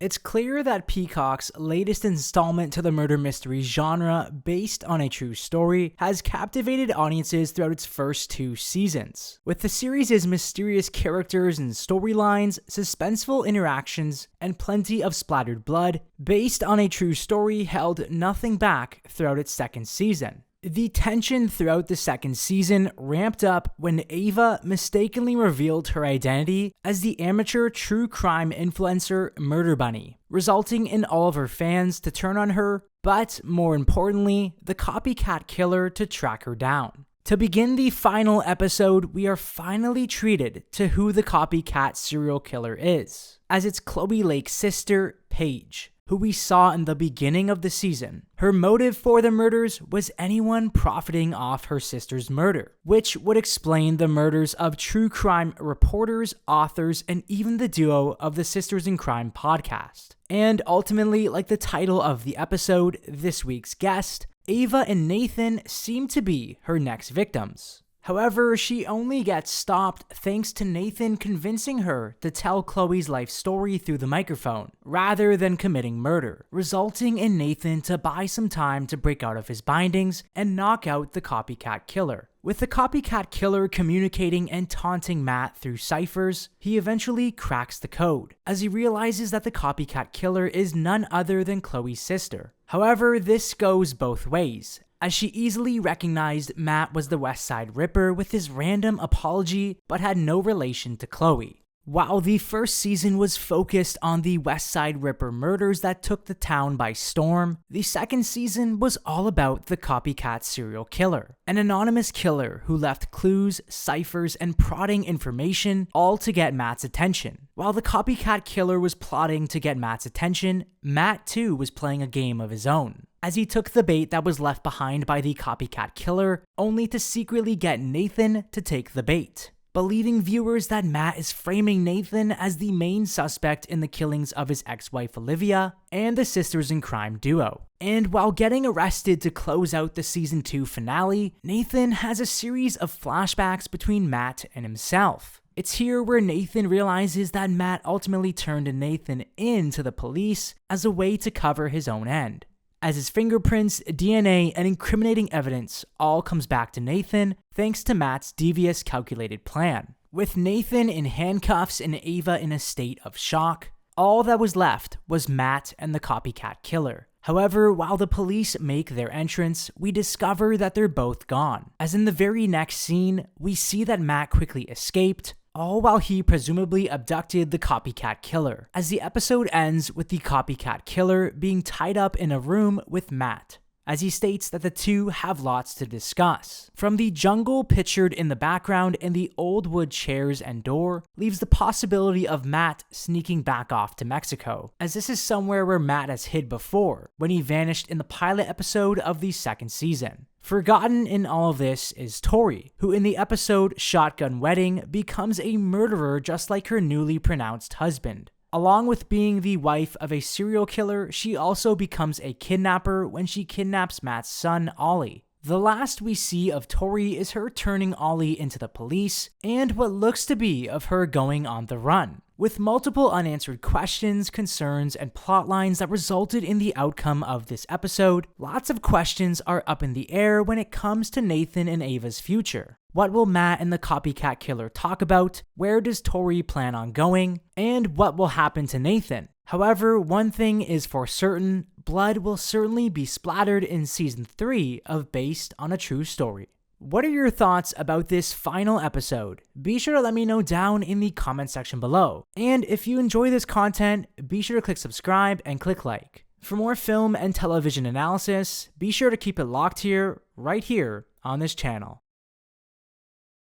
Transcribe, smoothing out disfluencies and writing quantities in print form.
It's clear that Peacock's latest installment to the murder mystery genre, based on a true story, has captivated audiences throughout its first 2 seasons. With the series' mysterious characters and storylines, suspenseful interactions, and plenty of splattered blood, based on a true story held nothing back throughout its 2nd season. The tension throughout the 2nd season ramped up when Ava mistakenly revealed her identity as the amateur true crime influencer Murder Bunny, resulting in all of her fans to turn on her, but more importantly, the copycat killer to track her down. To begin the final episode, we are finally treated to who the copycat serial killer is, as it's Chloe Lake's sister, Paige, who we saw in the beginning of the season. Her motive for the murders was anyone profiting off her sister's murder, which would explain the murders of true crime reporters, authors, and even the duo of the Sisters in Crime podcast. And ultimately, like the title of the episode, this week's guest, Ava and Nathan seem to be her next victims. However, she only gets stopped thanks to Nathan convincing her to tell Chloe's life story through the microphone, rather than committing murder, resulting in Nathan to buy some time to break out of his bindings and knock out the copycat killer. With the copycat killer communicating and taunting Matt through ciphers, he eventually cracks the code, as he realizes that the copycat killer is none other than Chloe's sister. However, this goes both ways, as she easily recognized Matt was the West Side Ripper with his random apology but had no relation to Chloe. While the first season was focused on the West Side Ripper murders that took the town by storm, the 2nd season was all about the copycat serial killer, an anonymous killer who left clues, ciphers, and prodding information, all to get Matt's attention. While the copycat killer was plotting to get Matt's attention, Matt too was playing a game of his own, as he took the bait that was left behind by the copycat killer, only to secretly get Nathan to take the bait, believing viewers that Matt is framing Nathan as the main suspect in the killings of his ex-wife Olivia and the Sisters in Crime duo. And while getting arrested to close out the season 2 finale, Nathan has a series of flashbacks between Matt and himself. It's here where Nathan realizes that Matt ultimately turned Nathan in to the police as a way to cover his own end, as his fingerprints, DNA, and incriminating evidence all comes back to Nathan thanks to Matt's devious calculated plan. With Nathan in handcuffs and Ava in a state of shock, all that was left was Matt and the copycat killer. However, while the police make their entrance, we discover that they're both gone, as in the very next scene, we see that Matt quickly escaped, all while he presumably abducted the copycat killer, as the episode ends with the copycat killer being tied up in a room with Matt, as he states that the two have lots to discuss. From the jungle pictured in the background and the old wood chairs and door, leaves the possibility of Matt sneaking back off to Mexico, as this is somewhere where Matt has hid before, when he vanished in the pilot episode of the 2nd season. Forgotten in all of this is Tori, who in the episode Shotgun Wedding becomes a murderer just like her newly pronounced husband. Along with being the wife of a serial killer, she also becomes a kidnapper when she kidnaps Matt's son, Ollie. The last we see of Tori is her turning Ollie into the police, and what looks to be of her going on the run, with multiple unanswered questions, concerns, and plot lines that resulted in the outcome of this episode. Lots of questions are up in the air when it comes to Nathan and Ava's future. What will Matt and the copycat killer talk about? Where does Tori plan on going? And what will happen to Nathan? However, one thing is for certain, blood will certainly be splattered in season 3 of Based on a True Story. What are your thoughts about this final episode? Be sure to let me know down in the comment section below. And if you enjoy this content, be sure to click subscribe and click like. For more film and television analysis, be sure to keep it locked here, right here on this channel.